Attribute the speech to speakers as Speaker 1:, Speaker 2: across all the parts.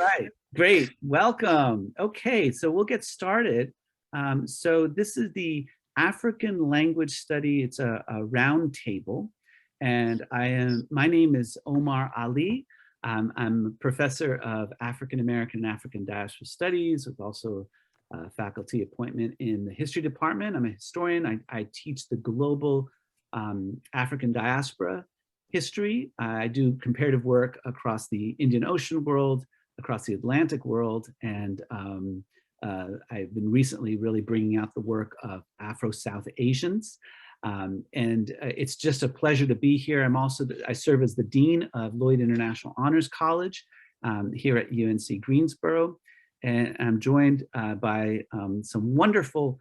Speaker 1: right, great, welcome. Okay, so we'll get started. So this is the African language study. It's a round table, and my name is Omar Ali. I'm a professor of African American and African Diaspora Studies, with also a faculty appointment in the history department. I'm a historian. I teach the global African diaspora history. I do comparative work across the Indian Ocean world, across the Atlantic world, and I've been recently really bringing out the work of Afro-South Asians. It's just a pleasure to be here. I serve as the Dean of Lloyd International Honors College here at UNC Greensboro. And I'm joined by some wonderful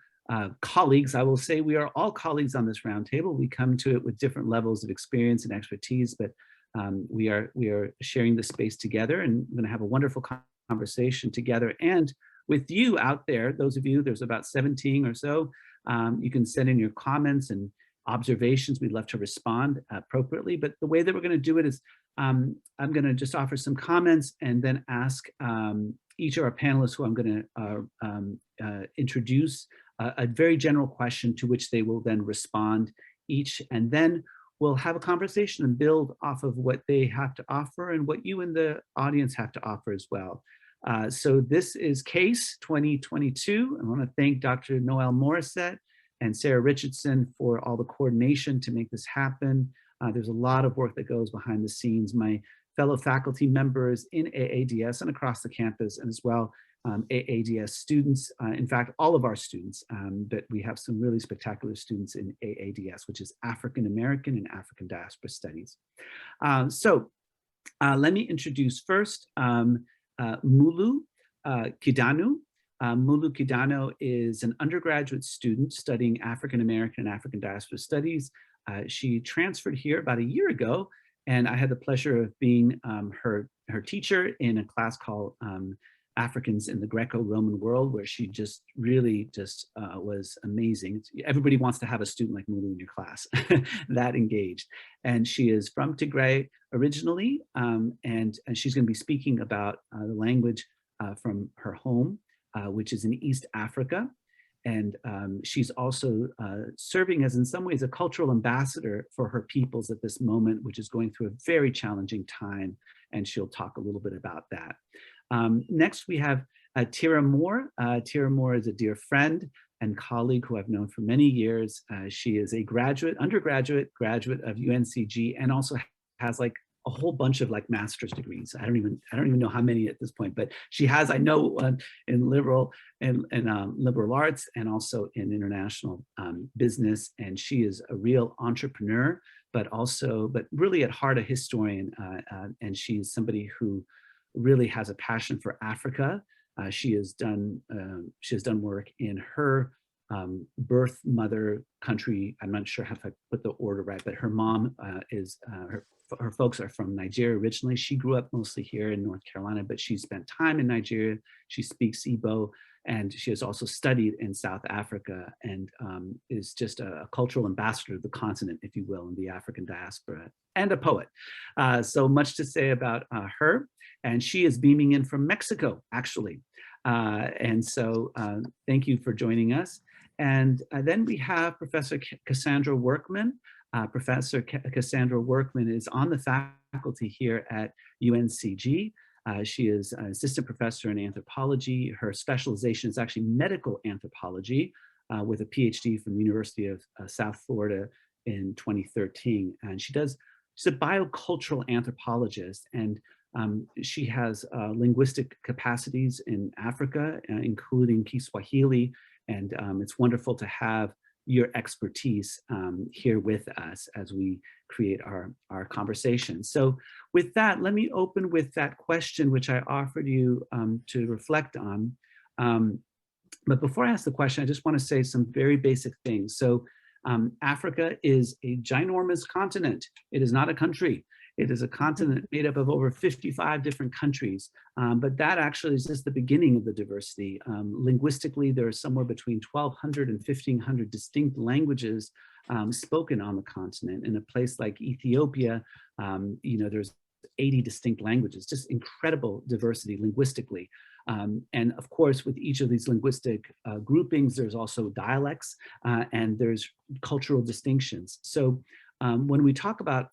Speaker 1: colleagues. I will say we are all colleagues on this roundtable. We come to it with different levels of experience and expertise, but we are sharing the space together, and we're going to have a wonderful conversation together. And with you out there, those of you, there's about 17 or so, you can send in your comments and observations. We'd love to respond appropriately. But the way that we're going to do it is I'm going to just offer some comments and then ask each of our panelists, who I'm going to introduce, a very general question to which they will then respond each, and then we'll have a conversation and build off of what they have to offer and what you in the audience have to offer as well. So this is CASE 2022. I want to thank Dr. Noelle Morissette and Sarah Richardson for all the coordination to make this happen. There's a lot of work that goes behind the scenes. My fellow faculty members in AADS and across the campus, and as well AADS students, in fact, all of our students, but we have some really spectacular students in AADS, which is African American and African Diaspora Studies. Let me introduce first Mulu Kidanu. Mulu Kidanu is an undergraduate student studying African American and African Diaspora Studies. She transferred here about a year ago, and I had the pleasure of being her teacher in a class called Africans in the Greco-Roman World, where she just really was amazing. Everybody wants to have a student like Mulu in your class, that engaged. And she is from Tigray originally, and she's going to be speaking about the language from her home, which is in East Africa. And she's also serving as, in some ways, a cultural ambassador for her peoples at this moment, which is going through a very challenging time, and she'll talk a little bit about that. Next, we have Tiera Moore. Tiera Moore is a dear friend and colleague who I've known for many years. She is a graduate of UNCG, and also has like a whole bunch of like master's degrees. I don't even know how many at this point, but she has, I know, in liberal arts and also in international business. And she is a real entrepreneur, but really at heart a historian. And she's somebody who really has a passion for Africa. She has done work in her birth mother country. I'm not sure how to put the order right, but her mom her folks are from Nigeria originally. She grew up mostly here in North Carolina, but she spent time in Nigeria. She speaks Igbo, and she has also studied in South Africa, and is just a cultural ambassador of the continent, if you will, in the African diaspora, and a poet. So much to say about her. And she is beaming in from Mexico, actually. And so thank you for joining us. And then we have Professor Cassandra Workman. Professor Cassandra Workman is on the faculty here at UNCG. She is an assistant professor in anthropology. Her specialization is actually medical anthropology, with a PhD from the University of South Florida in 2013. And she's a biocultural anthropologist, and she has linguistic capacities in Africa, including Kiswahili, and it's wonderful to have your expertise here with us as we create our conversation. So with that, let me open with that question, which I offered you to reflect on. But before I ask the question, I just want to say some very basic things. So Africa is a ginormous continent. It is not a country. It is a continent made up of over 55 different countries, but that actually is just the beginning of the diversity. Linguistically, there are somewhere between 1,200 and 1,500 distinct languages spoken on the continent. In a place like Ethiopia, there's 80 distinct languages, just incredible diversity linguistically. And of course, with each of these linguistic groupings, there's also dialects and there's cultural distinctions. So when we talk about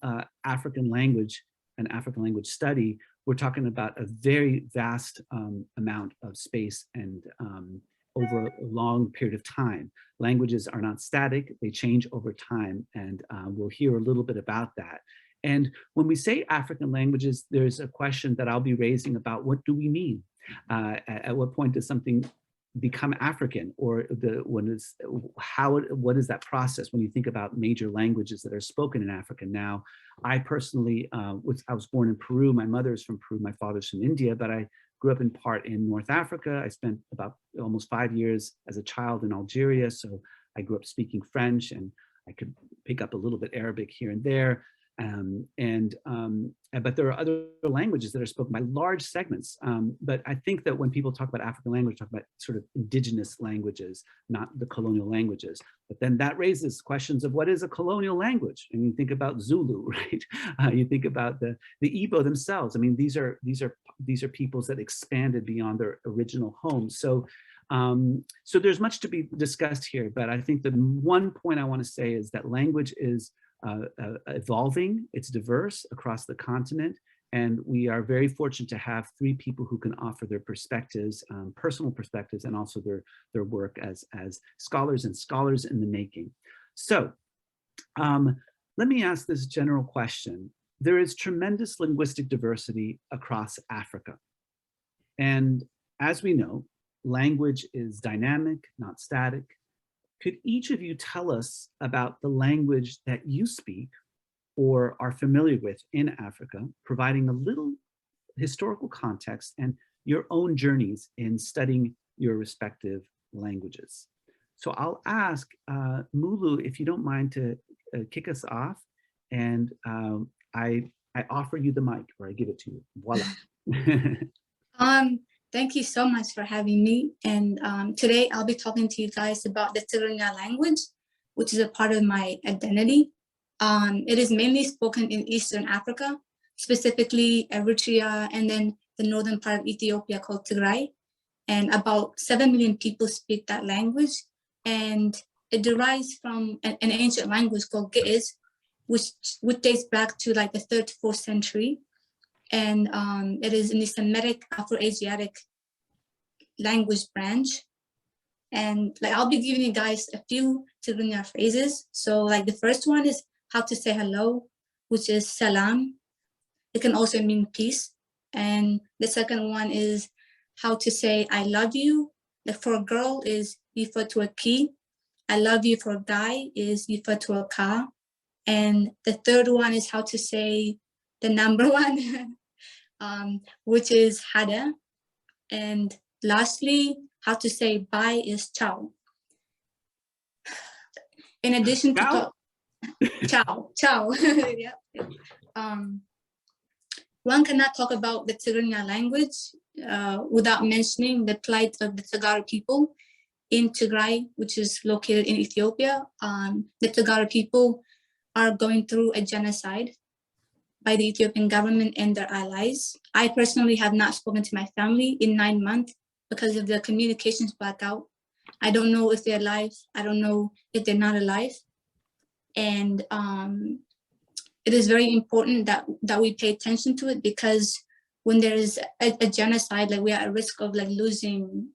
Speaker 1: African language and African language study, we're talking about a very vast amount of space and over a long period of time. Languages are not static, they change over time, and we'll hear a little bit about that. And when we say African languages, there's a question that I'll be raising about what do we mean? At what point does something become African, or what is that process when you think about major languages that are spoken in Africa now? I personally, I was born in Peru. My mother is from Peru, my father's from India, but I grew up in part in North Africa. I spent about almost 5 years as a child in Algeria, so I grew up speaking French, and I could pick up a little bit Arabic here and there. But there are other languages that are spoken by large segments. But I think that when people talk about African language, talk about sort of indigenous languages, not the colonial languages. But then that raises questions of what is a colonial language? And you think about Zulu, right? You think about the Igbo themselves. I mean, these are peoples that expanded beyond their original homes. So so there's much to be discussed here. But I think the one point I want to say is that language is evolving, it's diverse across the continent, and we are very fortunate to have 3 people who can offer their perspectives, personal perspectives, and also their work as scholars and scholars in the making. So let me ask this general question. There is tremendous linguistic diversity across Africa. And as we know, language is dynamic, not static. Could each of you tell us about the language that you speak or are familiar with in Africa, providing a little historical context and your own journeys in studying your respective languages? So I'll ask Mulu, if you don't mind, to kick us off, and I offer you the mic, or I give it to you. Voila.
Speaker 2: Thank you so much for having me. And today I'll be talking to you guys about the Tigrinya language, which is a part of my identity. It is mainly spoken in Eastern Africa, specifically Eritrea, and then the northern part of Ethiopia called Tigray. And about 7 million people speak that language. And it derives from an ancient language called CACE, which dates back to like the 3rd to 4th century. And it is in the Semitic Afro-Asiatic language branch. And like I'll be giving you guys a few Tigrinya phrases. So like the first one is how to say hello, which is salam. It can also mean peace. And the second one is how to say I love you. Like for a girl is yifa to a ki. I love you for a guy is yifa to a ka. And the third one is how to say the number one, which is hada. And lastly, how to say bye is ciao. In addition to ciao. Yeah. One cannot talk about the Tigrinya language without mentioning the plight of the Tagara people in Tigray, which is located in Ethiopia. The Tagara people are going through a genocide by the Ethiopian government and their allies. I personally have not spoken to my family in 9 months because of the communications blackout. I don't know if they're alive. I don't know if they're not alive. And it is very important that we pay attention to it, because when there is a genocide, like we are at risk of like losing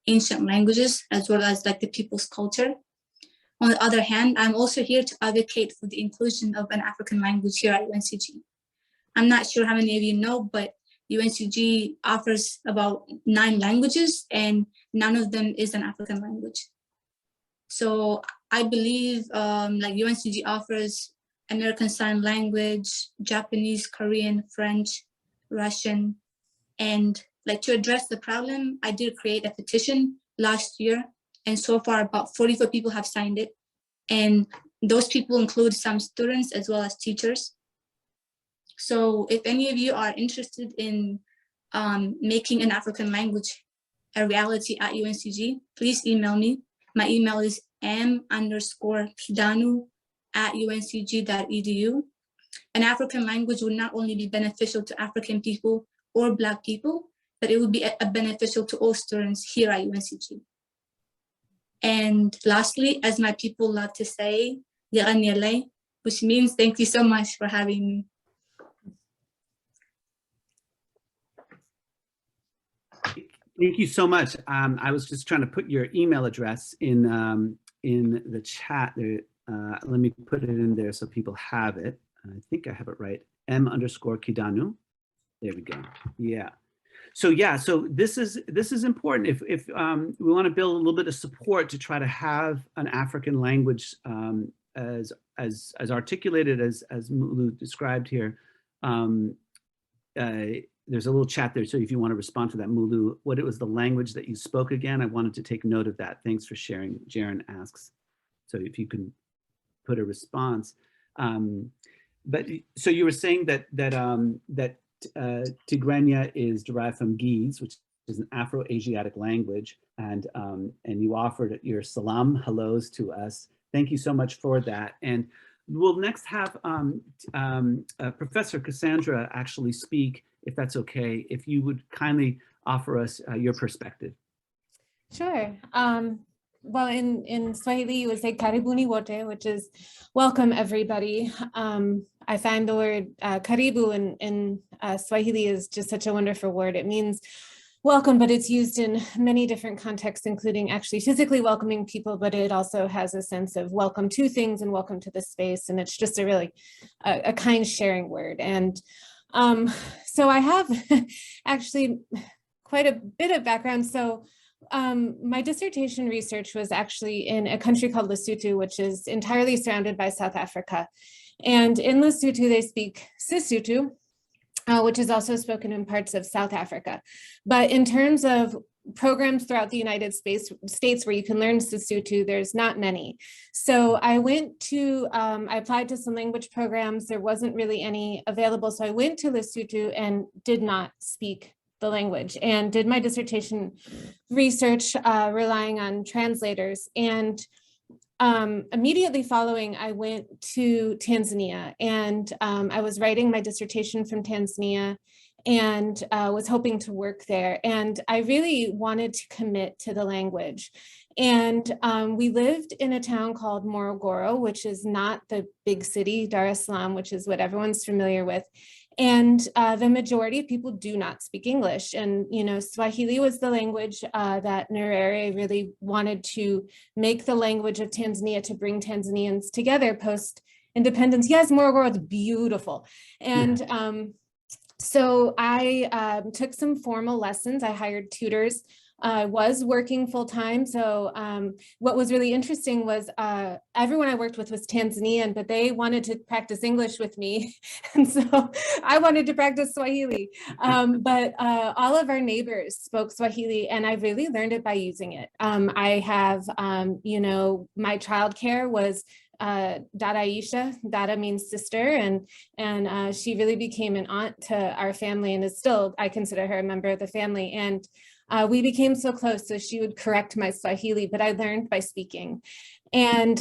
Speaker 2: ancient languages as well as like the people's culture. On the other hand, I'm also here to advocate for the inclusion of an African language here at UNCG. I'm not sure how many of you know, but UNCG offers about 9 languages and none of them is an African language. So I believe like UNCG offers American Sign Language, Japanese, Korean, French, Russian. And like to address the problem, I did create a petition last year. And so far about 44 people have signed it. And those people include some students as well as teachers. So if any of you are interested in making an African language a reality at UNCG, please email me. My email is m_kidanu@uncg.edu. an African language would not only be beneficial to African people or Black people, but it would be a beneficial to all students here at UNCG. And lastly, as my people love to say, which means thank you so much for having me.
Speaker 1: Thank you so much. I was just trying to put your email address in the chat there. Let me put it in there so people have it. I think I have it right. M_Kidanu. There we go. Yeah. So yeah, so this is important. If we want to build a little bit of support to try to have an African language as articulated as Mulu described here. There's a little chat there, so if you want to respond to that, Mulu, what it was the language that you spoke again, I wanted to take note of that. Thanks for sharing, Jaren asks. So if you can put a response. But so you were saying that Tigrinya is derived from Ge'ez, which is an Afro-Asiatic language, and you offered your salam, hellos to us. Thank you so much for that. And we'll next have Professor Cassandra actually speak, if that's okay, if you would kindly offer us your perspective.
Speaker 3: Sure. Well, in Swahili, you would say karibuni wote, which is welcome everybody. I find the word karibu in Swahili is just such a wonderful word. It means welcome, but it's used in many different contexts, including actually physically welcoming people, but it also has a sense of welcome to things and welcome to the space. And it's just a really a kind sharing word. And so I have actually quite a bit of background. So my dissertation research was actually in a country called Lesotho, which is entirely surrounded by South Africa. And in Lesotho, they speak Sesotho, which is also spoken in parts of South Africa. But in terms of programs throughout the United States where you can learn Sesotho, there's not many. So I went to, I applied to some language programs. There wasn't really any available. So I went to Lesotho and did not speak the language and did my dissertation research relying on translators. And immediately following, I went to Tanzania, and I was writing my dissertation from Tanzania and was hoping to work there. And I really wanted to commit to the language. And we lived in a town called Morogoro, which is not the big city, Dar es Salaam, which is what everyone's familiar with. And the majority of people do not speak English. And, you know, Swahili was the language that Nyerere really wanted to make the language of Tanzania to bring Tanzanians together post-independence. Yes, Morogoro is beautiful. And so I took some formal lessons. I hired tutors. I was working full time. So what was really interesting was everyone I worked with was Tanzanian, but they wanted to practice English with me. And so I wanted to practice Swahili. But all of our neighbors spoke Swahili, and I really learned it by using it. I have, you know, my childcare was Dadaisha. Dada means sister, and she really became an aunt to our family, and is still, I consider her a member of the family. And we became so close, so she would correct my Swahili, but I learned by speaking. And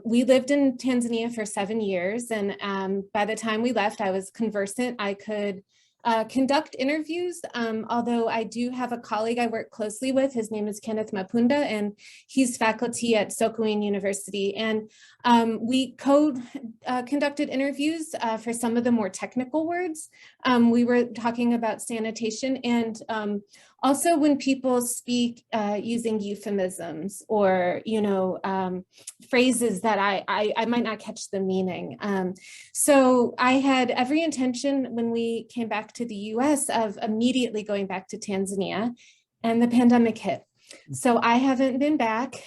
Speaker 3: we lived in Tanzania for 7 years. And by the time we left, I was conversant. I could conduct interviews, although I do have a colleague I work closely with. His name is Kenneth Mapunda, and he's faculty at Sokoine University. And we conducted interviews for some of the more technical words. We were talking about sanitation, and also when people speak using euphemisms or, you know, phrases that I might not catch the meaning. So I had every intention when we came back to the US of immediately going back to Tanzania, and the pandemic hit. So I haven't been back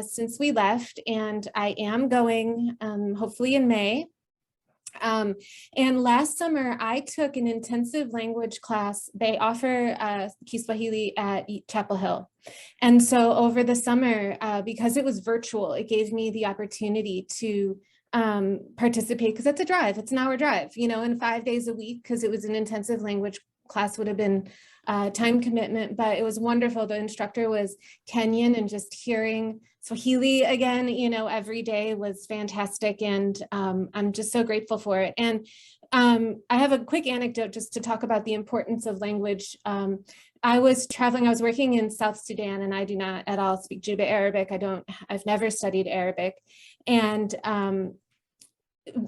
Speaker 3: since we left, and I am going hopefully in May. And last summer, I took an intensive language class. They offer Kiswahili at Chapel Hill. And so over the summer, because it was virtual, it gave me the opportunity to participate, because it's a drive, it's an hour drive, you know, and 5 days a week, because it was an intensive language class would have been time commitment, but it was wonderful. The instructor was Kenyan, and just hearing Swahili again, you know, every day was fantastic. And I'm just so grateful for it. And I have a quick anecdote just to talk about the importance of language. I was traveling, I was working in South Sudan, and I do not at all speak Juba Arabic. I've never studied Arabic. And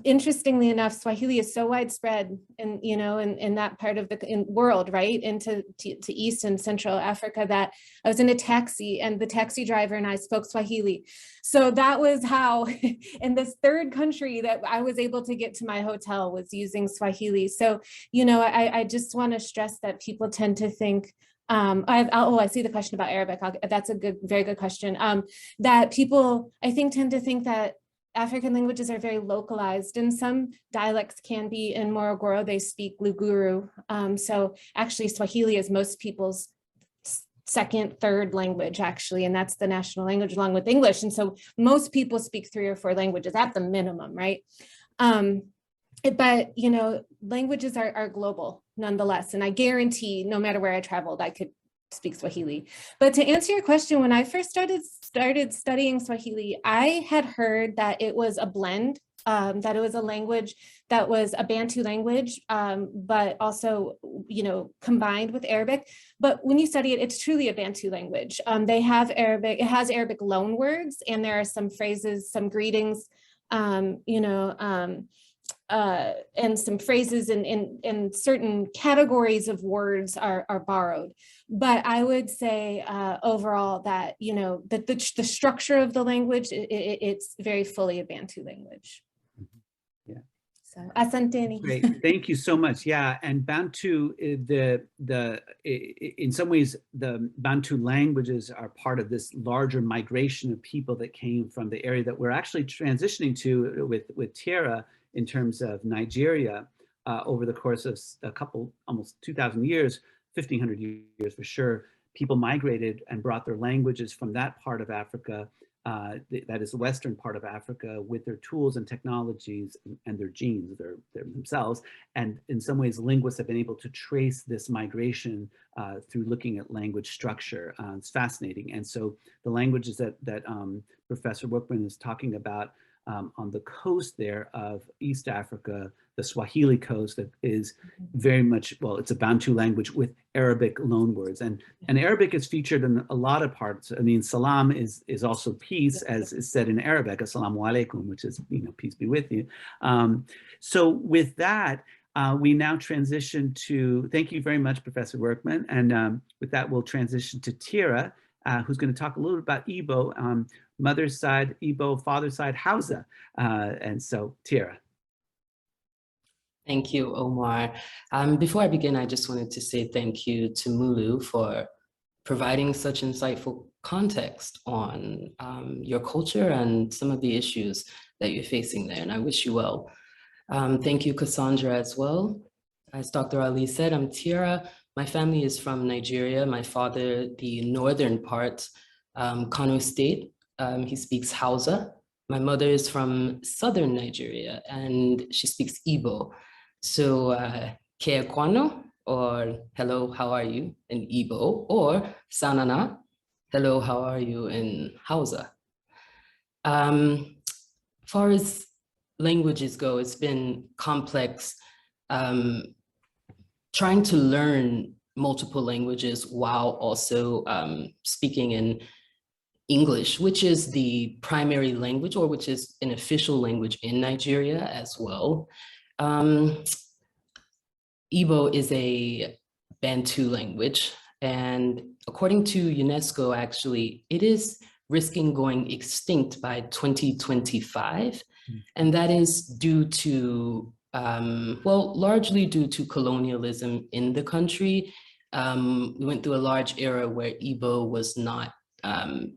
Speaker 3: interestingly enough, Swahili is so widespread in, you know, in that part of the world, right, into to East and Central Africa, that I was in a taxi and the taxi driver and I spoke Swahili. So that was how, in this third country, that I was able to get to my hotel was using Swahili. So, you know, I just want to stress that people tend to think, I see the question about Arabic. That's a very good question. That people, I think, tend to think that African languages are very localized, and some dialects can be. In Morogoro, they speak Luguru. So actually Swahili is most people's second, third language, actually, and that's the national language along with English. And so most people speak 3 or 4 languages at the minimum, right? But, you know, languages are global nonetheless. And I guarantee no matter where I traveled, I could speak Swahili. But to answer your question, when I first started studying Swahili, I had heard that it was a blend, that it was a language that was a Bantu language, but also, you know, combined with Arabic. But when you study it, it's truly a Bantu language. They have Arabic, it has Arabic loan words, and there are some phrases, some greetings, you know, and some phrases in certain categories of words are borrowed. But I would say overall that, you know, that the structure of the language, it's very fully a Bantu language.
Speaker 1: Yeah.
Speaker 3: So, asante.
Speaker 1: Great, thank you so much. Yeah, and Bantu, in some ways, the Bantu languages are part of this larger migration of people that came from the area that we're actually transitioning to with Tiera in terms of Nigeria over the course of a couple, almost 2,000 years, 1,500 years for sure. People migrated and brought their languages from that part of Africa, that is the western part of Africa, with their tools and technologies and their genes, their themselves. And in some ways, linguists have been able to trace this migration through looking at language structure. It's fascinating. And so the languages that Professor Workman is talking about on the coast there of East Africa, the Swahili coast, that is very much, well, it's a Bantu language with Arabic loanwords. And Arabic is featured in a lot of parts. I mean, salam is also peace, as is said in Arabic, assalamu alaikum, which is, you know, peace be with you. So with that, we now transition to, thank you very much, Professor Workman. And with that, we'll transition to Tiera, who's going to talk a little bit about Igbo, mother's side Igbo, father's side Hausa. And so, Tiera.
Speaker 4: Thank you, Omar. Before I begin, I just wanted to say thank you to Mulu for providing such insightful context on your culture and some of the issues that you're facing there, and I wish you well. Thank you, Cassandra, as well. As Dr. Ali said, I'm Tiera. My family is from Nigeria. My father, the northern part, Kano State, he speaks Hausa. My mother is from southern Nigeria, and she speaks Igbo. So, Ke Kwano, or hello, how are you, in Igbo, or Sanana, hello, how are you, in Hausa. As far as languages go, it's been complex trying to learn multiple languages while also speaking in English, which is the primary language, or which is an official language in Nigeria as well. Igbo is a Bantu language, and according to UNESCO, actually, it is risking going extinct by 2025. And that is due to, well, largely due to colonialism in the country. We went through a large era where Igbo was not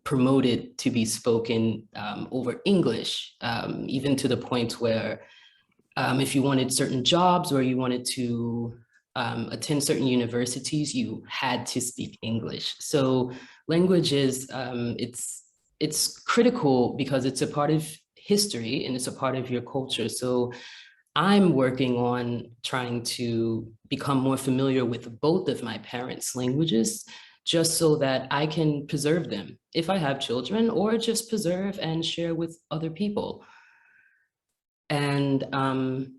Speaker 4: promoted to be spoken over English, even to the point where if you wanted certain jobs or you wanted to attend certain universities, you had to speak English. So language is, it's critical because it's a part of history and it's a part of your culture. So I'm working on trying to become more familiar with both of my parents' languages, just so that I can preserve them if I have children, or just preserve and share with other people. And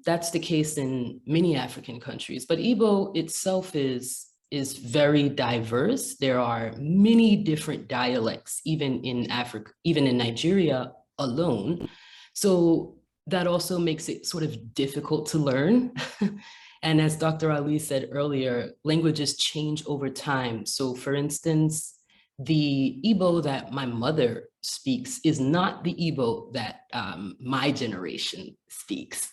Speaker 4: that's the case in many African countries, but Igbo itself is very diverse. There are many different dialects, even in Africa, even in Nigeria alone. So that also makes it sort of difficult to learn. And as Dr. Ali said earlier, languages change over time. So for instance, the Igbo that my mother speaks is not the Igbo that my generation speaks.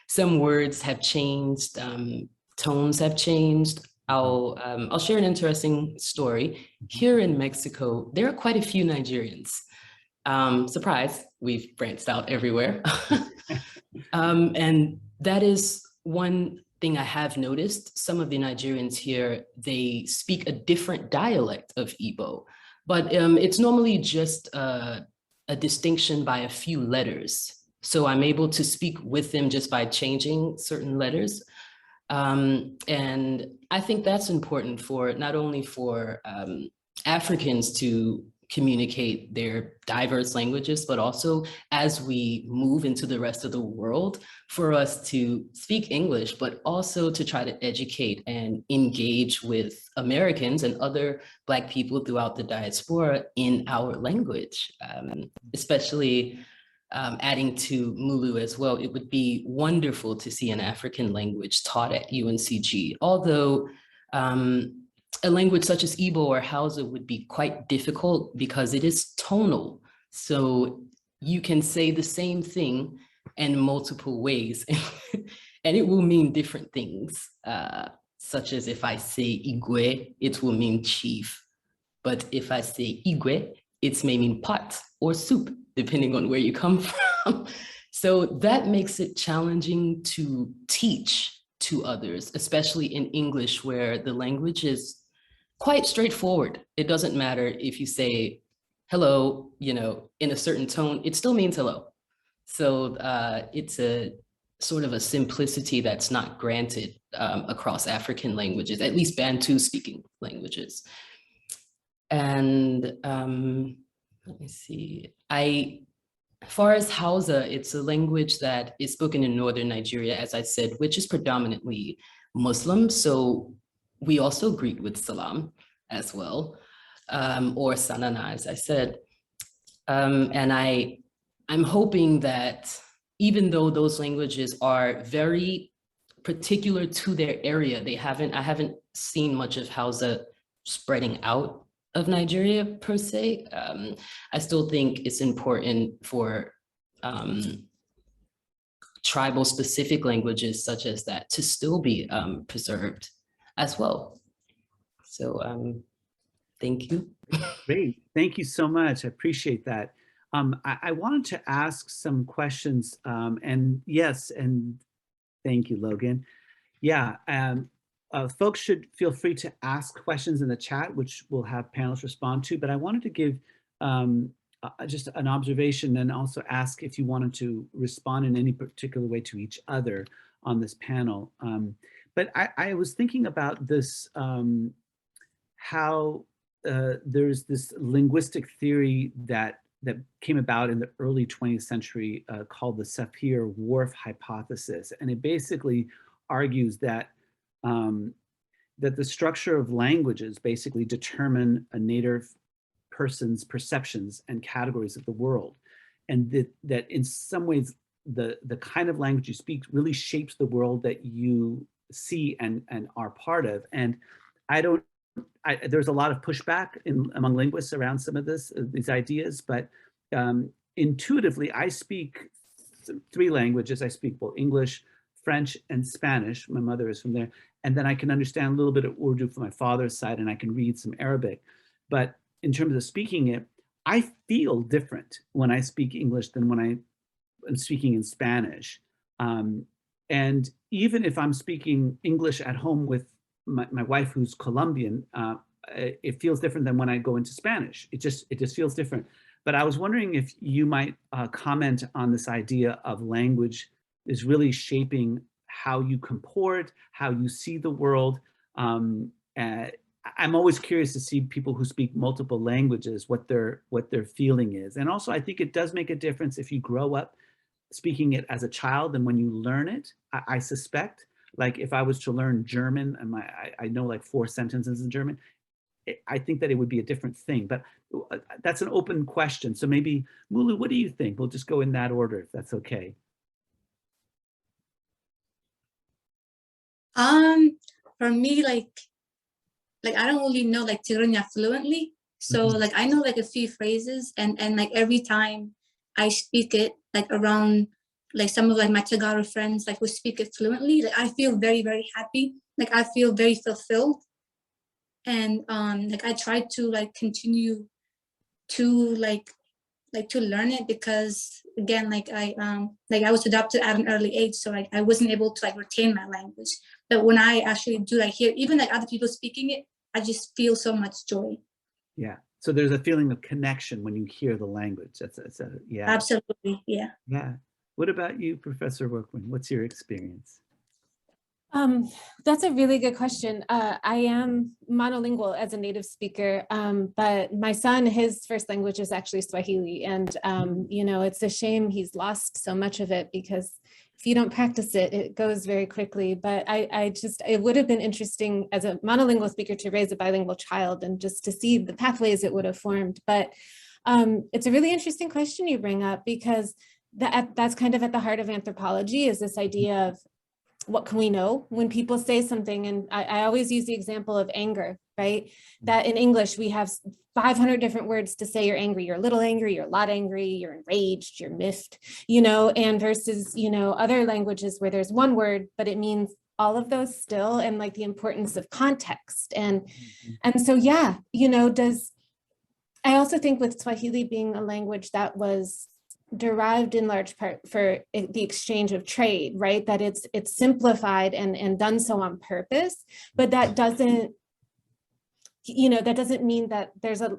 Speaker 4: Some words have changed, tones have changed. I'll share an interesting story. Here in Mexico, there are quite a few Nigerians. Surprise, we've branched out everywhere. And that is one thing I have noticed. Some of the Nigerians here, they speak a different dialect of Igbo, but it's normally just a distinction by a few letters. So I'm able to speak with them just by changing certain letters. And I think that's important for not only for Africans to communicate their diverse languages, but also as we move into the rest of the world, for us to speak English, but also to try to educate and engage with Americans and other Black people throughout the diaspora in our language, especially adding to Mulu as well. It would be wonderful to see an African language taught at UNCG, although a language such as Igbo or Hausa would be quite difficult because it is tonal. So you can say the same thing in multiple ways and it will mean different things, such as if I say Igwe, it will mean chief. But if I say Igwe, it may mean pot or soup, depending on where you come from. So that makes it challenging to teach to others, especially in English, where the language is quite straightforward. It doesn't matter if you say hello, you know, in a certain tone, it still means hello. So it's a sort of a simplicity that's not granted across African languages, at least Bantu speaking languages. And let me see, as far as Hausa, it's a language that is spoken in northern Nigeria, as I said, which is predominantly Muslim. So we also greet with salam as well, or sanana, as I said. And I'm hoping that even though those languages are very particular to their area, I haven't seen much of Hausa spreading out of Nigeria per se. I still think it's important for tribal specific languages such as that to still be preserved as well. So thank you.
Speaker 1: Great, thank you so much, I appreciate that. I wanted to ask some questions, and yes, and thank you, Logan. Yeah, folks should feel free to ask questions in the chat, which we'll have panelists respond to, but I wanted to give just an observation and also ask if you wanted to respond in any particular way to each other on this panel. But I was thinking about this, how there's this linguistic theory that came about in the early 20th century called the Saphir Wharf hypothesis. And it basically argues that that the structure of languages basically determine a native person's perceptions and categories of the world. And that in some ways, the kind of language you speak really shapes the world that you see and are part of. And there's a lot of pushback among linguists around some of these ideas, but intuitively, I speak 3 languages. I speak both English, French, and Spanish. My mother is from there. And then I can understand a little bit of Urdu from my father's side, and I can read some Arabic. But in terms of speaking it, I feel different when I speak English than when I am speaking in Spanish. And even if I'm speaking English at home with my wife, who's Colombian, it feels different than when I go into Spanish. It just feels different. But I was wondering if you might comment on this idea of language is really shaping how you comport, how you see the world. I'm always curious to see people who speak multiple languages, what their feeling is. And also, I think it does make a difference if you grow up speaking it as a child and when you learn it. I suspect, like if I was to learn German, and I know like 4 sentences in German, I think that it would be a different thing. But that's an open question. So maybe, Mulu, what do you think? We'll just go in that order, if that's okay.
Speaker 2: For me, like I don't really know like Tigrinya fluently. So like I know like a few phrases, and like every time I speak it, like around like some of like my Tagalog friends like who speak it fluently, like I feel very, very happy. Like I feel very fulfilled. And like I try to like continue to to learn it, because again, like I was adopted at an early age, so like I wasn't able to like retain my language. But when I actually do like hear even like other people speaking it, I just feel so much joy.
Speaker 1: Yeah. So there's a feeling of connection when you hear the language. That's yeah.
Speaker 2: Absolutely, yeah.
Speaker 1: Yeah. What about you, Professor Workman? What's your experience?
Speaker 3: That's a really good question. I am monolingual as a native speaker, but my son, his first language is actually Swahili. And, you know, it's a shame he's lost so much of it, because if you don't practice it, it goes very quickly. But it would have been interesting as a monolingual speaker to raise a bilingual child and just to see the pathways it would have formed. But it's a really interesting question you bring up, because that's kind of at the heart of anthropology, is this idea of what can we know when people say something. And I always use the example of anger, right? That in English, we have 500 different words to say you're angry. You're a little angry, you're a lot angry, you're enraged, you're miffed, you know, and versus, you know, other languages where there's one word, but it means all of those still, and like the importance of context. And so, yeah, you know, I also think with Swahili being a language that was derived in large part for the exchange of trade, right? That it's simplified and done so on purpose, but that doesn't, you know, that doesn't mean that there's an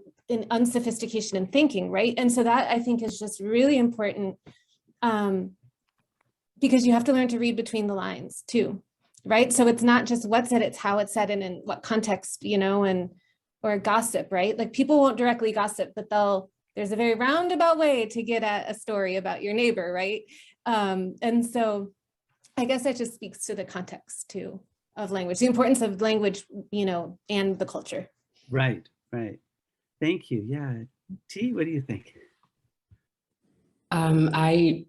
Speaker 3: unsophistication in thinking, right? And so that I think is just really important, because you have to learn to read between the lines too, right? So it's not just what's said, it's how it's said and in what context, you know, or gossip, right? Like people won't directly gossip, but there's a very roundabout way to get at a story about your neighbor, right? And so I guess that just speaks to the context too of language, the importance of language, you know, and the culture.
Speaker 1: Right, right. Thank you. Yeah. T, what do you think?
Speaker 4: I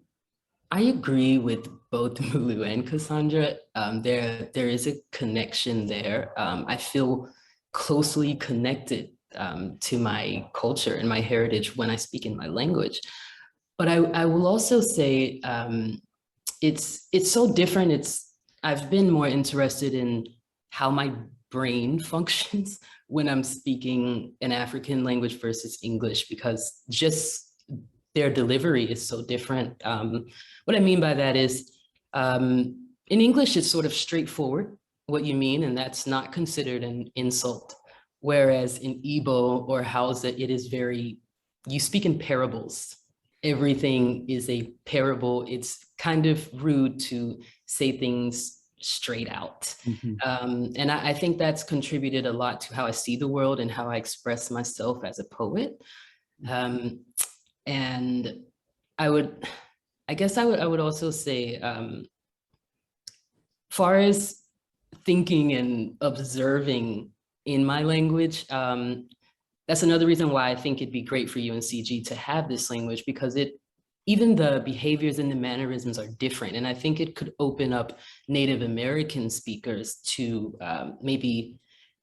Speaker 4: agree with both Mulu and Cassandra. There is a connection there. I feel closely connected to my culture and my heritage when I speak in my language. But I will also say it's so different. I've been more interested in how my brain functions when I'm speaking an African language versus English, because just their delivery is so different. What I mean by that is in English, it's sort of straightforward what you mean, and that's not considered an insult. Whereas in Igbo or Hausa, it is you speak in parables. Everything is a parable. It's kind of rude to say things straight out. And I think that's contributed a lot to how I see the world and how I express myself as a poet. And I guess I would also say, far as thinking and observing in my language, that's another reason why I think it'd be great for UNCG to have this language, because even the behaviors and the mannerisms are different. And I think it could open up Native American speakers to maybe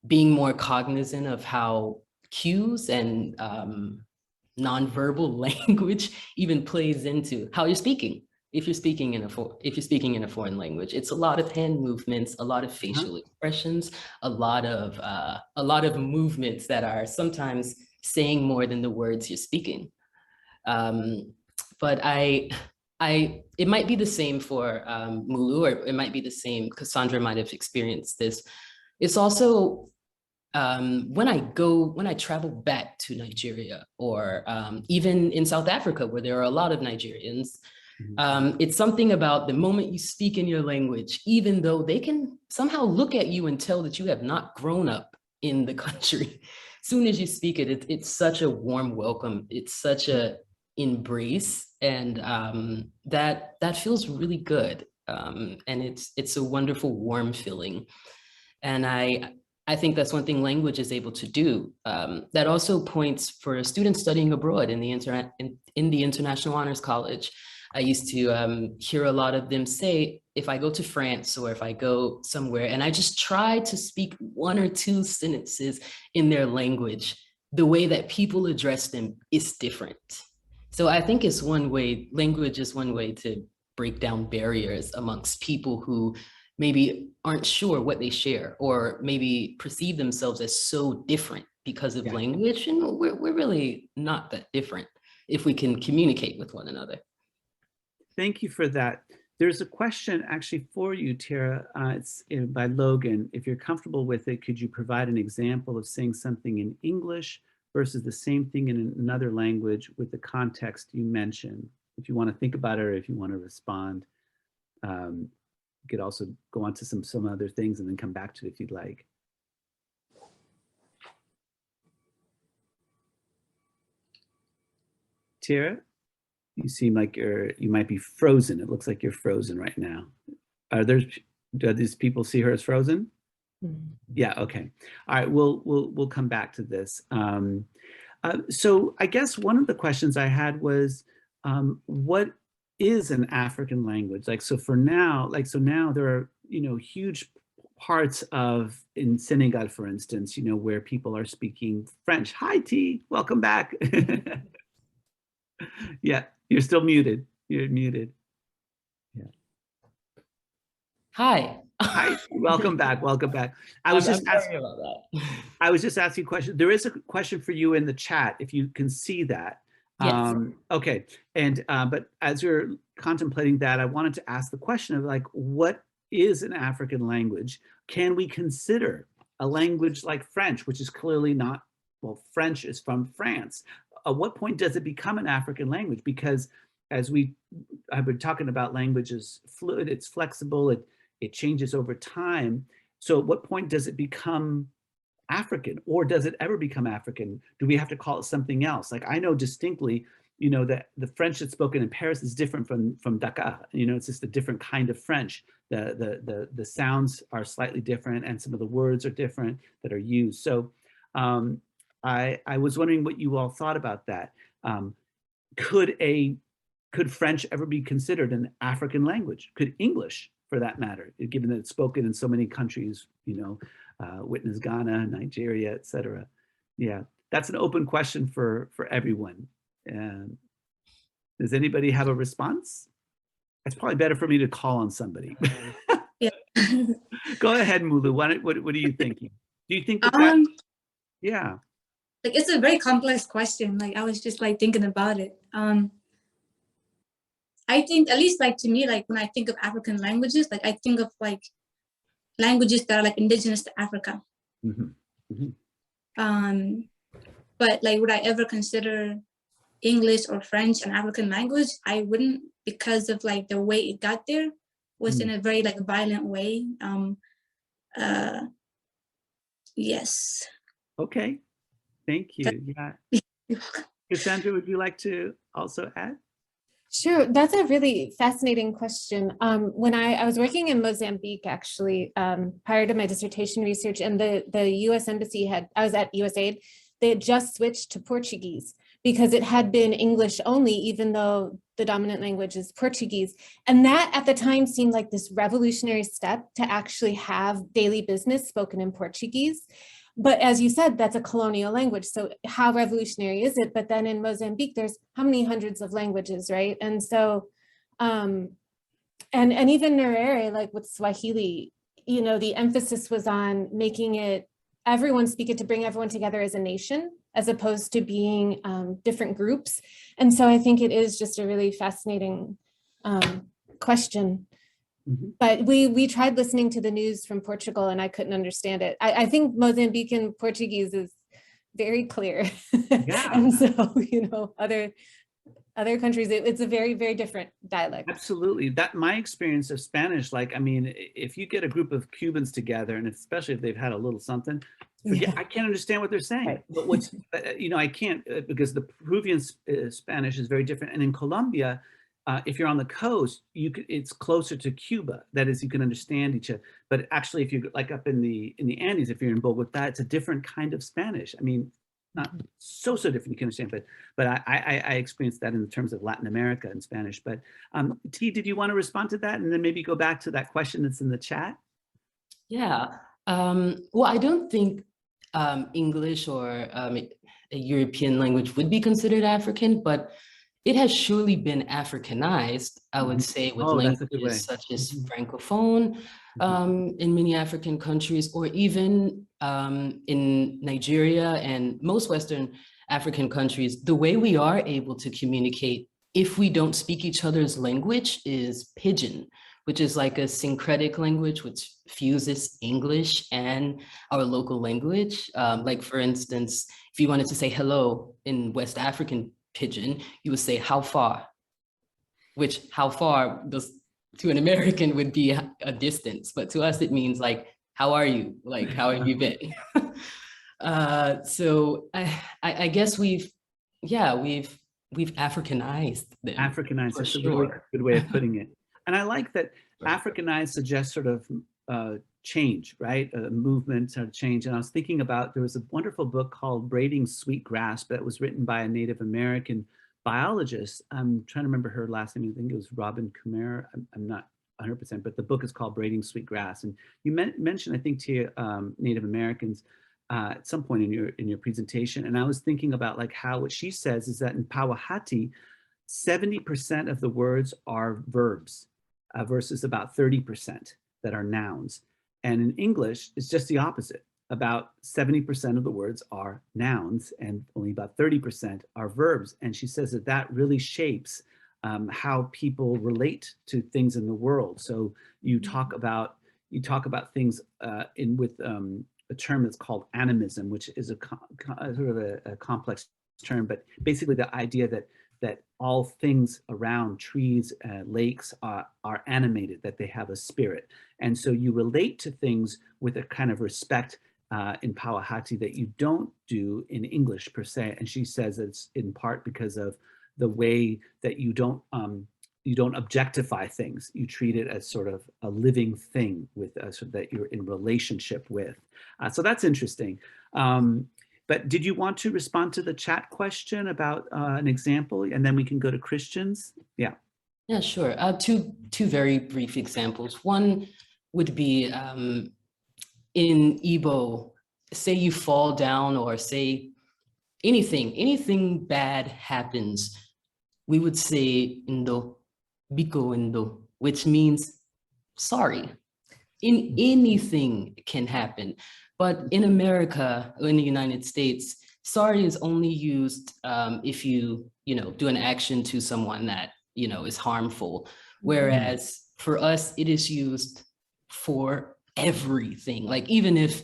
Speaker 4: being more cognizant of how cues and nonverbal language even plays into how you're speaking. If you're speaking in a foreign language, it's a lot of hand movements, a lot of facial expressions, a lot of movements that are sometimes saying more than the words you're speaking. But it might be the same for Mulu, or it might be the same. Cassandra might have experienced this. It's also when I travel back to Nigeria, or even in South Africa, where there are a lot of Nigerians. It's something about the moment you speak in your language, even though they can somehow look at you and tell that you have not grown up in the country. Soon as you speak it, it's such a warm welcome. It's such a embrace, and that feels really good. And it's a wonderful, warm feeling. And I think that's one thing language is able to do. That also points for students studying abroad in the International Honors College. I used to hear a lot of them say, if I go to France or if I go somewhere and I just try to speak 1 or 2 sentences in their language, the way that people address them is different. So I think it's one way, language is one way to break down barriers amongst people who maybe aren't sure what they share or maybe perceive themselves as so different because of language. And we're really not that different if we can communicate with one another.
Speaker 1: Thank you for that. There's a question actually for you, Tiera. It's by Logan. If you're comfortable with it, could you provide an example of saying something in English versus the same thing in another language with the context you mentioned? If you want to think about it or if you want to respond, you could also go on to some other things and then come back to it if you'd like. Tiera? You seem like you might be frozen. It looks like you're frozen right now. Do these people see her as frozen? Yeah, okay. All right, we'll come back to this. So I guess one of the questions I had was, what is an African language? So now there are, huge parts of, in Senegal, for instance, where people are speaking French. Hi, T, welcome back. Yeah, you're still muted. You're muted. Yeah.
Speaker 4: Hi.
Speaker 1: Hi, welcome back. Welcome back. I was just asking
Speaker 4: about that.
Speaker 1: I was just asking a question. There is a question for you in the chat, if you can see that.
Speaker 4: Yes.
Speaker 1: Okay. And but as you're contemplating that, I wanted to ask the question of what is an African language? Can we consider a language like French, which is clearly not, well, French is from France. At what point does it become an African language? Because as I've been talking about, language is fluid, it's flexible, it changes over time. So at what point does it become African, or does it ever become African? Do we have to call it something else? I know distinctly, that the French that's spoken in Paris is different from Dakar. It's just a different kind of French. The sounds are slightly different, and some of the words are different that are used. So I was wondering what you all thought about that. Could French ever be considered an African language? Could English, for that matter, given that it's spoken in so many countries, witness Ghana, Nigeria, etc. Yeah, that's an open question for everyone. And does anybody have a response? It's probably better for me to call on somebody.
Speaker 2: Yeah.
Speaker 1: Go ahead, Mulu. What are you thinking? Do you think that? Yeah.
Speaker 2: It's a very complex question. I was just thinking about it. I think, at least to me, when I think of African languages, I think of languages that are indigenous to Africa.
Speaker 1: Mm-hmm. Mm-hmm.
Speaker 2: But would I ever consider English or French an African language? I wouldn't, because of the way it got there was in a very violent way. Yes. Okay.
Speaker 1: Thank you. Yeah. Cassandra, would you like to also add?
Speaker 3: Sure, that's a really fascinating question. When I was working in Mozambique, actually, prior to my dissertation research, and the US Embassy I was at USAID, they had just switched to Portuguese because it had been English only, even though the dominant language is Portuguese. And that at the time seemed like this revolutionary step to actually have daily business spoken in Portuguese. But as you said, that's a colonial language. So how revolutionary is it? But then in Mozambique, there's how many hundreds of languages, right? And so, and even Nyerere, with Swahili, the emphasis was on making it, everyone speak it to bring everyone together as a nation, as opposed to being different groups. And so I think it is just a really fascinating question. Mm-hmm. But we tried listening to the news from Portugal and I couldn't understand it. I think Mozambican Portuguese is very clear.
Speaker 1: Yeah.
Speaker 3: And so, other countries, it's a very, very different dialect.
Speaker 1: Absolutely. That my experience of Spanish, like, I mean, if you get a group of Cubans together, and especially if they've had a little something, forget,
Speaker 3: Yeah.
Speaker 1: I can't understand what they're saying.
Speaker 3: Right.
Speaker 1: But what's, you know, I can't, because the Peruvian Spanish is very different. And in Colombia, if you're on the coast, it's closer to Cuba. That is, you can understand each other. But actually, if you're like up in the Andes, if you're in Bogota, it's a different kind of Spanish. I mean, not so different, you can understand, but I experienced that in terms of Latin America and Spanish. But T, did you want to respond to that and then maybe go back to that question that's in the chat?
Speaker 4: Yeah, well, I don't think English or a European language would be considered African, but it has surely been Africanized, I would say, with languages such as Francophone in many African countries, or even in Nigeria and most Western African countries. The way we are able to communicate if we don't speak each other's language is Pidgin, which is like a syncretic language which fuses English and our local language. Like, for instance, if you wanted to say hello in West African Pidgin, you would say how far, which how far to an American would be a distance, but to us it means like, how are you? Like, how have you been? So I guess we've Africanized them.
Speaker 1: Africanized, that's a really good way of putting it. And I like that Africanized suggests sort of change, right? A movement, sort of change. And I was thinking about, there was a wonderful book called Braiding Sweet Grass that was written by a Native American biologist. I'm trying to remember her last name. I think it was Robin Kamara. I'm not 100%, but the book is called Braiding Sweet Grass. And you mentioned, I think, to Native Americans at some point in your presentation. And I was thinking about like how what she says is that in Powhatan, 70% of the words are verbs versus about 30% that are nouns. And in English, it's just the opposite. About 70% of the words are nouns and only about 30% are verbs. And she says that that really shapes how people relate to things in the world. So you talk about things with a term that's called animism, which is a sort of a complex term, but basically the idea that all things around trees, lakes are animated, that they have a spirit. And so you relate to things with a kind of respect in Powhatan that you don't do in English per se. And she says it's in part because of the way that you don't objectify things. You treat it as sort of a living thing with so that you're in relationship with. So that's interesting. But did you want to respond to the chat question about an example, and then we can go to Christians? Yeah.
Speaker 4: Yeah, sure. Two very brief examples. One would be in Igbo, say you fall down or say anything bad happens, we would say Indo, Biko Indo, which means sorry. Anything can happen. But in America, in the United States, sorry is only used if you do an action to someone that is harmful. Whereas for us, it is used for everything. Like, even if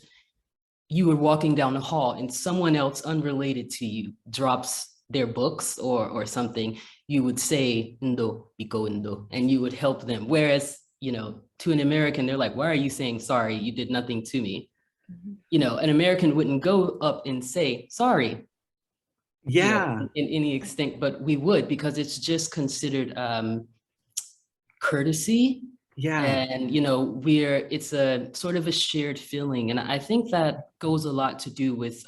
Speaker 4: you were walking down the hall and someone else unrelated to you drops their books or something, you would say Indo, Biko Indo, and you would help them. Whereas, to an American, they're like, why are you saying sorry? You did nothing to me. An American wouldn't go up and say sorry.
Speaker 1: Yeah.
Speaker 4: In any extent, but we would, because it's just considered courtesy. Yeah. And it's a sort of a shared feeling. And I think that goes a lot to do with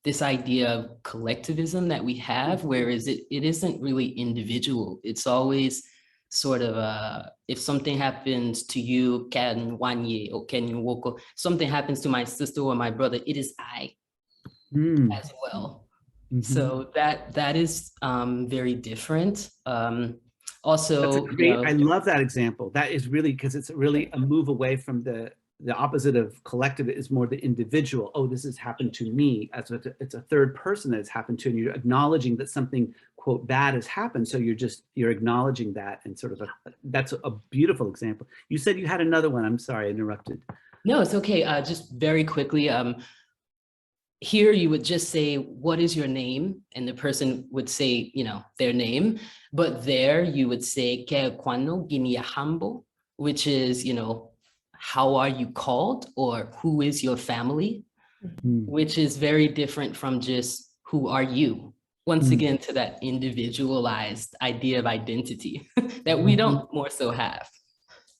Speaker 4: this idea of collectivism that we have, whereas it isn't really individual. It's always sort of if something happens to you, can wanye or can you woko, something happens to my sister or my brother, it is I as well. So that is very different. Also,
Speaker 1: that's a great, I love that example. That is really, because it's really a move away from the opposite of collective is more the individual. Oh, this has happened to me. It's a third person that has happened to, and you're acknowledging that something, quote, bad has happened. So you're acknowledging that, and sort of that's a beautiful example. You said you had another one. I'm sorry, I interrupted.
Speaker 4: No, it's okay. Just very quickly. here you would just say, what is your name? And the person would say, you know, their name. But there you would say, Ke kwano giniahambo, which is, you know, how are you called, or who is your family, which is very different from just who are you? Once again, to that individualized idea of identity that we don't more so have.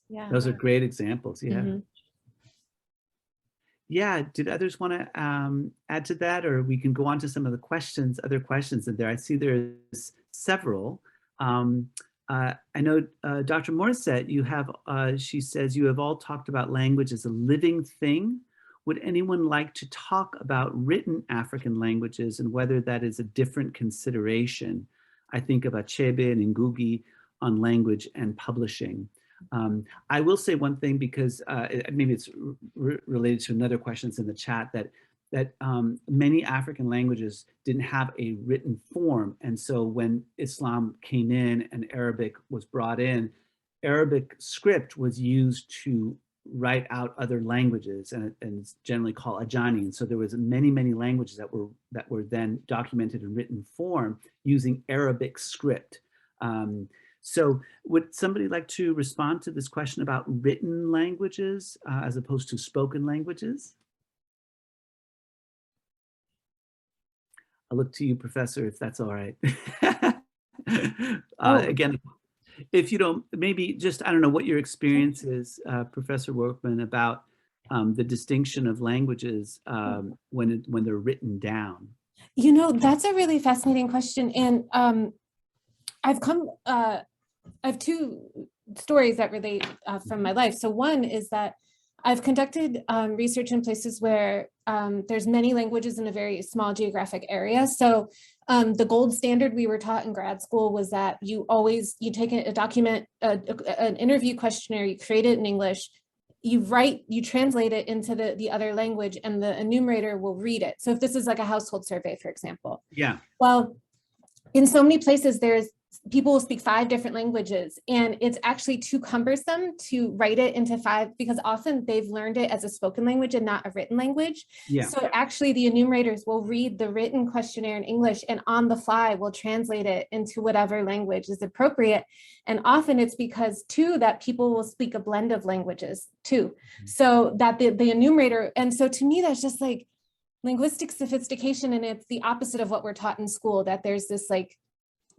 Speaker 3: Yeah.
Speaker 1: Those are great examples. Yeah.
Speaker 3: Mhm.
Speaker 1: Yeah. Did others want to add to that, or we can go on to some of the questions, other questions in there? I see there's several. I know Dr. Morissette, you have, she says, you have all talked about language as a living thing. Would anyone like to talk about written African languages and whether that is a different consideration? I think of Achebe and Ngugi on language and publishing. I will say one thing, because maybe it's related to another questions in the chat, that many African languages didn't have a written form. And so when Islam came in and Arabic was brought in, Arabic script was used to write out other languages, and it's generally called Ajani. And so there was many languages that were then documented in written form using Arabic script. So would somebody like to respond to this question about written languages as opposed to spoken languages? I'll look to you, Professor, if that's all right. Again, if you don't, maybe just, I don't know what your experience is, Professor Workman, about the distinction of languages when they're written down.
Speaker 3: You know, that's a really fascinating question. And I have two stories that relate from my life. So one is that I've conducted research in places where there's many languages in a very small geographic area. So the gold standard we were taught in grad school was that you take a document, an interview questionnaire, you create it in English, you translate it into the other language, and the enumerator will read it. So if this is like a household survey, for example.
Speaker 1: Yeah.
Speaker 3: Well, in so many places, people will speak 5 different languages, and it's actually too cumbersome to write it into 5, because often they've learned it as a spoken language and not a written language. Yeah. So actually the enumerators will read the written questionnaire in English, and on the fly will translate it into whatever language is appropriate. And often it's because too, that people will speak a blend of languages too. So that the enumerator, and so to me, that's just like linguistic sophistication. And it's the opposite of what we're taught in school, that there's this like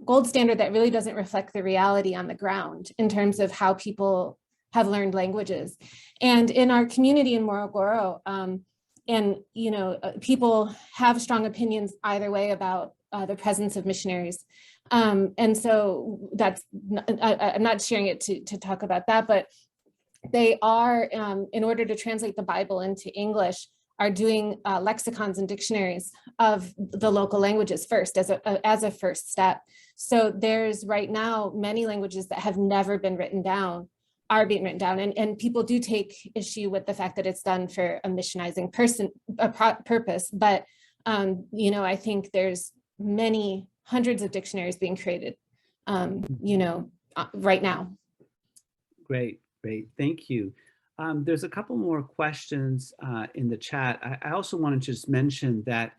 Speaker 3: gold standard that really doesn't reflect the reality on the ground in terms of how people have learned languages. And in our community in Morogoro, and you know, people have strong opinions either way about the presence of missionaries. And so that's, I'm not sharing it to talk about that, but they are, in order to translate the Bible into English, are doing lexicons and dictionaries of the local languages first as a first step. So there's right now many languages that have never been written down are being written down, and people do take issue with the fact that it's done for a missionizing purpose. But you know, I think there's many hundreds of dictionaries being created, you know, right now.
Speaker 1: Great, thank you. There's a couple more questions in the chat. I also wanted to just mention that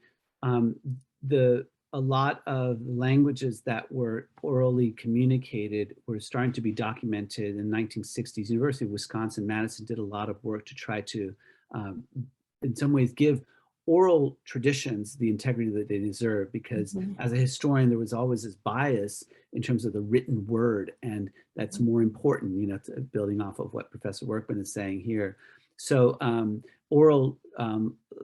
Speaker 1: a lot of languages that were orally communicated were starting to be documented in the 1960s. University of Wisconsin-Madison did a lot of work to try to, in some ways, give oral traditions the integrity that they deserve, because as a historian, there was always this bias in terms of the written word, and that's more important, you know, building off of what Professor Workman is saying here. So oral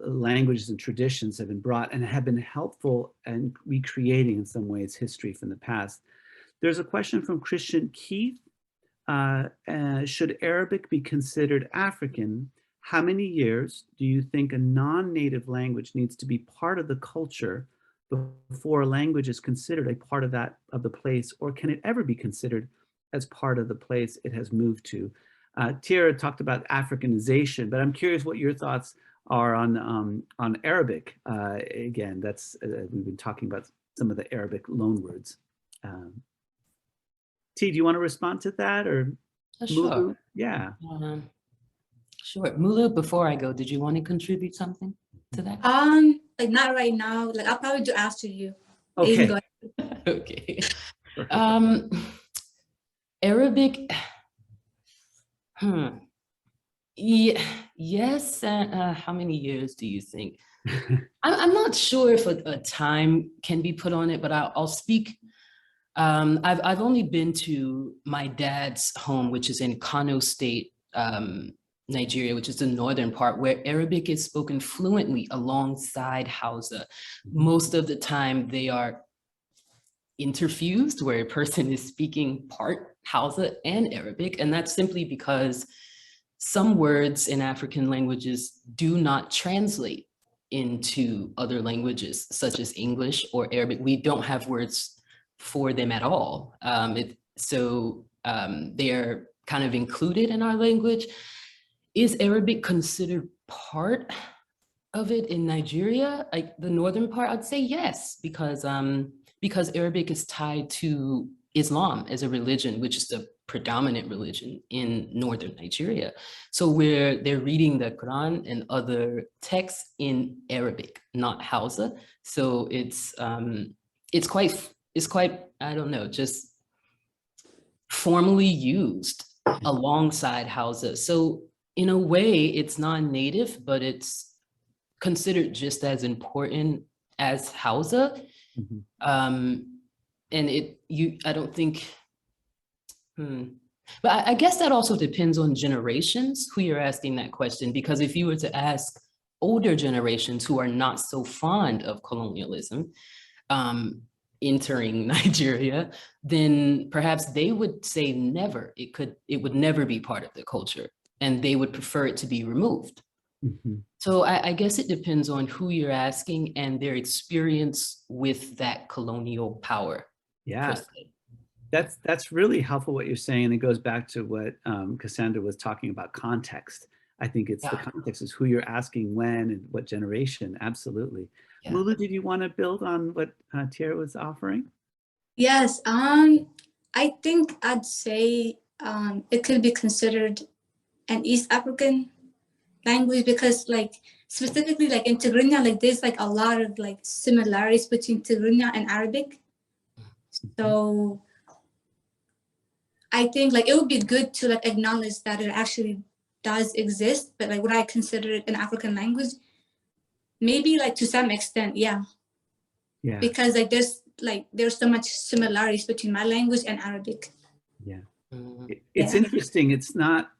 Speaker 1: languages and traditions have been brought and have been helpful in recreating, in some ways, history from the past. There's a question from Christian Keith. Should Arabic be considered African? How many years do you think a non-native language needs to be part of the culture before a language is considered a part of the place, or can it ever be considered as part of the place it has moved to? Tiera talked about Africanization, but I'm curious what your thoughts are on Arabic. Again, that's we've been talking about some of the Arabic loanwords. T, do you want to respond to that, or
Speaker 4: Sure.
Speaker 1: Mulu? Yeah.
Speaker 4: Sure. Mulu, before I go, did you want to contribute something to that?
Speaker 2: like not right now. Like I'll probably do after you. You
Speaker 1: Okay.
Speaker 2: can go ahead.
Speaker 4: Okay. Arabic. Yeah, yes. How many years do you think? I'm not sure if a time can be put on it, but I'll speak. I've only been to my dad's home, which is in Kano State, Nigeria, which is the northern part, where Arabic is spoken fluently alongside Hausa. Most of the time they are interfused, where a person is speaking part Hausa and Arabic, and that's simply because some words in African languages do not translate into other languages, such as English or Arabic. We don't have words for them at all. They're kind of included in our language. Is Arabic considered part of it in Nigeria, like the northern part? I'd say yes, because Arabic is tied to Islam as a religion, which is the predominant religion in northern Nigeria. So where they're reading the Quran and other texts in Arabic, not Hausa. So it's quite, I don't know, just formally used alongside Hausa. So in a way, it's non-native, but it's considered just as important as Hausa. And I don't think, but I guess that also depends on generations who you're asking that question, because if you were to ask older generations who are not so fond of colonialism entering Nigeria, then perhaps they would say never. It would never be part of the culture, and they would prefer it to be removed. So I guess it depends on who you're asking and their experience with that colonial power.
Speaker 1: Yeah, that's really helpful what you're saying. And it goes back to what Cassandra was talking about, context. I think it's the context is who you're asking when and what generation. Absolutely. Yeah. Mulu, did you want to build on what Tiera was offering?
Speaker 2: Yes, I think I'd say it could be considered an East African language, because like specifically like in Tigrinya, like there's like a lot of like similarities between Tigrinya and Arabic. So I think like it would be good to like acknowledge that it actually does exist, but like would I consider it an African language? Maybe like to some extent, yeah. Yeah. Because like there's so much similarities between my language and Arabic.
Speaker 1: Yeah. It's interesting. It's not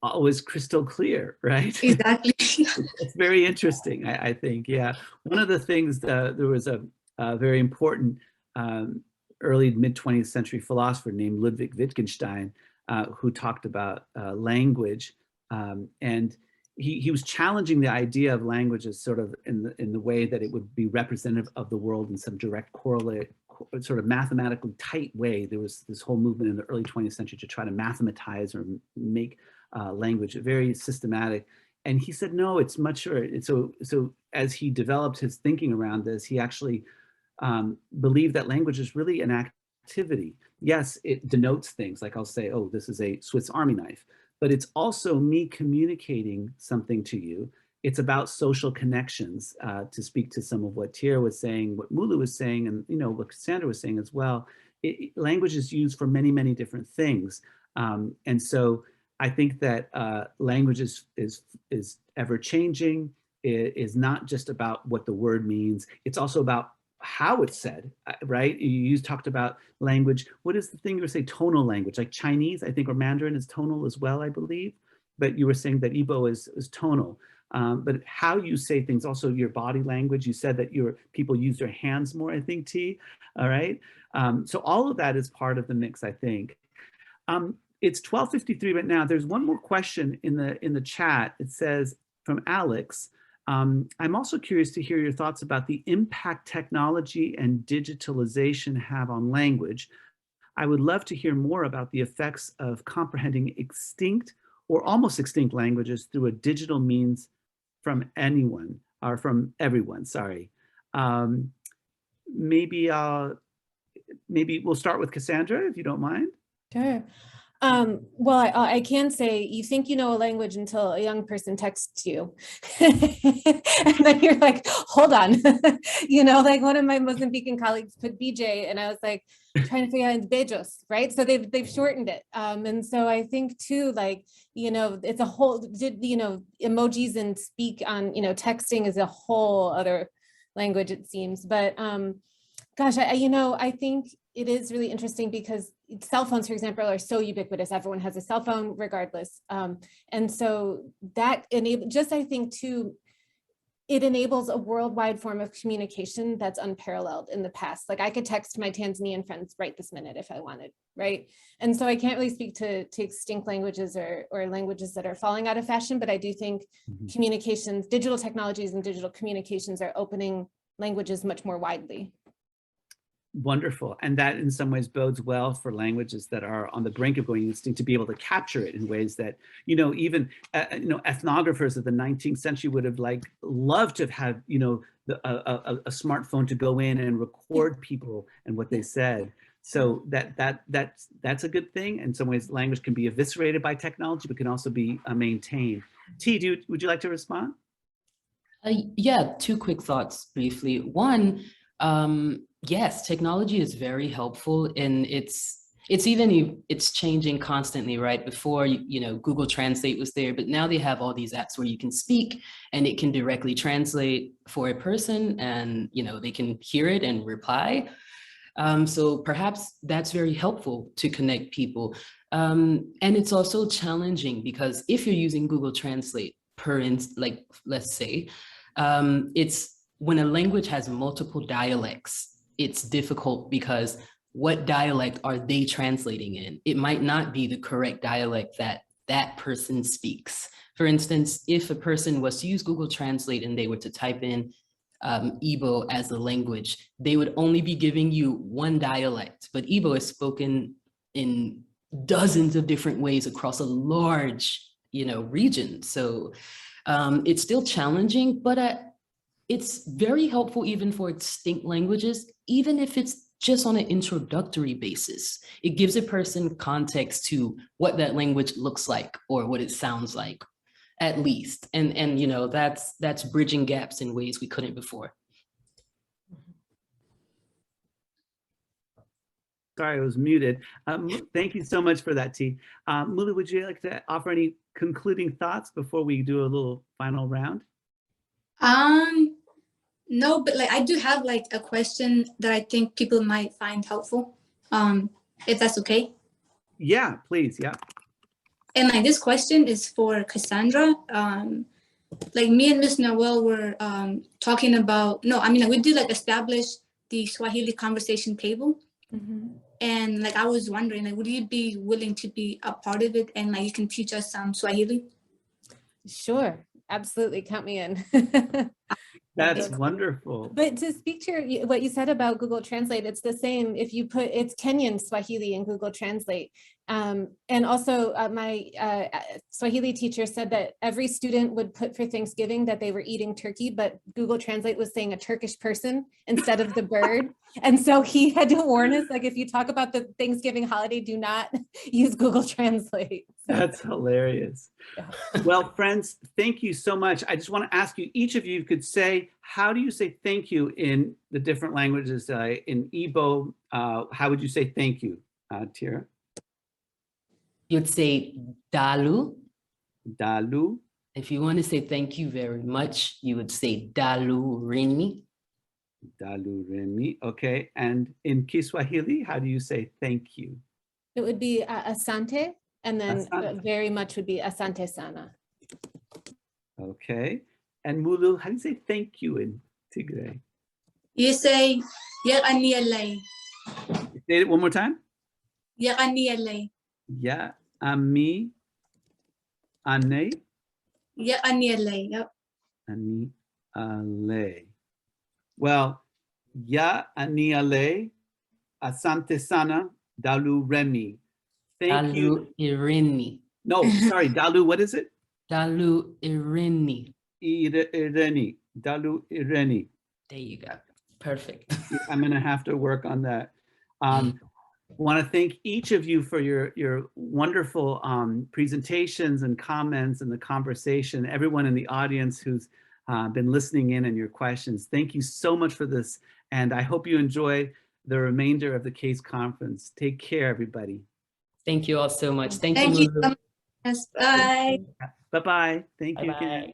Speaker 1: always crystal clear, right?
Speaker 2: Exactly.
Speaker 1: It's very interesting, I think. Yeah. One of the things there was a very important early mid-20th century philosopher named Ludwig Wittgenstein who talked about language, and he was challenging the idea of language as sort of in the way that it would be representative of the world in some direct correlate, sort of mathematically tight way. There was this whole movement in the early 20th century to try to mathematize or make language very systematic. And he said, no, it's much, so as he developed his thinking around this, he actually believed that language is really an activity. Yes, it denotes things, like I'll say, oh, this is a Swiss Army knife, but it's also me communicating something to you. It's about social connections, to speak to some of what Tiera was saying, what Mulu was saying, and what Cassandra was saying as well. Language is used for many, many different things. And so I think that language is ever changing. It is not just about what the word means. It's also about how it's said, right? You talked about language. What is the thing you would say, tonal language, like Chinese, I think, or Mandarin is tonal as well, I believe. But you were saying that Igbo is tonal. But how you say things, also your body language. You said that people use their hands more, I think, T, all right? So all of that is part of the mix, I think. It's 12:53 right now. There's one more question in the chat. It says, from Alex, I'm also curious to hear your thoughts about the impact technology and digitalization have on language. I would love to hear more about the effects of comprehending extinct or almost extinct languages through a digital means from anyone, or from everyone, sorry. Maybe we'll start with Cassandra, if you don't mind.
Speaker 3: Sure. Well, I can say you think you know a language until a young person texts you. And then you're like, hold on. Like one of my Mozambican colleagues put BJ and I was like trying to figure out it's Bejos, right? So they've shortened it. And so I think too, like, it's a whole, emojis and speak on, texting is a whole other language, it seems. But gosh, I think it is really interesting because cell phones, for example, are so ubiquitous. Everyone has a cell phone regardless. And so that I think too, it enables a worldwide form of communication that's unparalleled in the past. Like I could text my Tanzanian friends right this minute if I wanted, right? And so I can't really speak to extinct languages or languages that are falling out of fashion, but I do think communications, digital technologies and digital communications are opening languages much more widely.
Speaker 1: Wonderful. And that in some ways bodes well for languages that are on the brink of going extinct to be able to capture it in ways that, even, ethnographers of the 19th century would have loved to have had, a smartphone to go in and record people and what they said. So that's a good thing. In some ways, language can be eviscerated by technology, but can also be maintained. T, would you like to respond?
Speaker 4: Yeah, two quick thoughts briefly. One, yes, technology is very helpful, and it's changing constantly, right? Before, Google Translate was there, but now they have all these apps where you can speak and it can directly translate for a person, and they can hear it and reply. So perhaps that's very helpful to connect people. And it's also challenging because if you're using Google Translate, let's say, it's when a language has multiple dialects, it's difficult because what dialect are they translating in? It might not be the correct dialect that person speaks. For instance, if a person was to use Google Translate and they were to type in Igbo as a language, they would only be giving you one dialect, but Igbo is spoken in dozens of different ways across a large, region. So it's still challenging, but it's very helpful even for extinct languages, even if it's just on an introductory basis. It gives a person context to what that language looks like or what it sounds like, at least. And that's bridging gaps in ways we couldn't before.
Speaker 1: Sorry, I was muted. Thank you so much for that, T. Mulu, would you like to offer any concluding thoughts before we do a little final round?
Speaker 2: No, but I do have a question that I think people might find helpful, if that's okay.
Speaker 1: Yeah, please. Yeah.
Speaker 2: And this question is for Cassandra. Me and Miss Noel were talking about, we did establish the Swahili conversation table. Mm-hmm. And I was wondering, would you be willing to be a part of it and you can teach us some Swahili?
Speaker 3: Sure, absolutely, count me in.
Speaker 1: That's wonderful.
Speaker 3: But to speak to what you said about Google Translate, it's the same if you put, it's Kenyan Swahili in Google Translate. And also my Swahili teacher said that every student would put for Thanksgiving that they were eating turkey, but Google Translate was saying a Turkish person instead of the bird. And so he had to warn us, if you talk about the Thanksgiving holiday, do not use Google Translate.
Speaker 1: That's hilarious. Yeah. Well, friends, thank you so much. I just want to ask you, each of you could say, how do you say thank you in the different languages? In Igbo, how would you say thank you, Tiera?
Speaker 4: You'd say dalu.
Speaker 1: Dalu.
Speaker 4: If you want to say thank you very much, you would say dalu rini.
Speaker 1: Dalu rini. Okay. And in Kiswahili, how do you say thank you?
Speaker 3: It would be asante, and then
Speaker 1: asante.
Speaker 3: Very much would be asante sana.
Speaker 1: Okay. And Mulu, how do you say thank you in Tigray?
Speaker 2: You say yakaniyalay.
Speaker 1: Say it one more time.
Speaker 2: Yakaniyalay.
Speaker 1: Ya ami ane.
Speaker 2: Yakaniyalay. Yep.
Speaker 1: Ani ale. Well, ya ani ale asante sana dalu remi. Thank you.
Speaker 4: Dalu irini.
Speaker 1: No, sorry, dalu, what is it?
Speaker 4: Dalu irini.
Speaker 1: Ireni. Dalu ireni.
Speaker 4: There you go. Perfect.
Speaker 1: I'm going to have to work on that. Want to thank each of you for your wonderful presentations and comments and the conversation. Everyone in the audience who's been listening in and your questions. Thank you so much for this. And I hope you enjoy the remainder of the CACE conference. Take care, everybody.
Speaker 4: Thank you all so much. Thank
Speaker 2: Thank
Speaker 4: you,
Speaker 2: you
Speaker 4: Mulu.
Speaker 2: so much. Bye.
Speaker 1: Bye-bye. Thank you
Speaker 4: Bye-bye.
Speaker 1: again.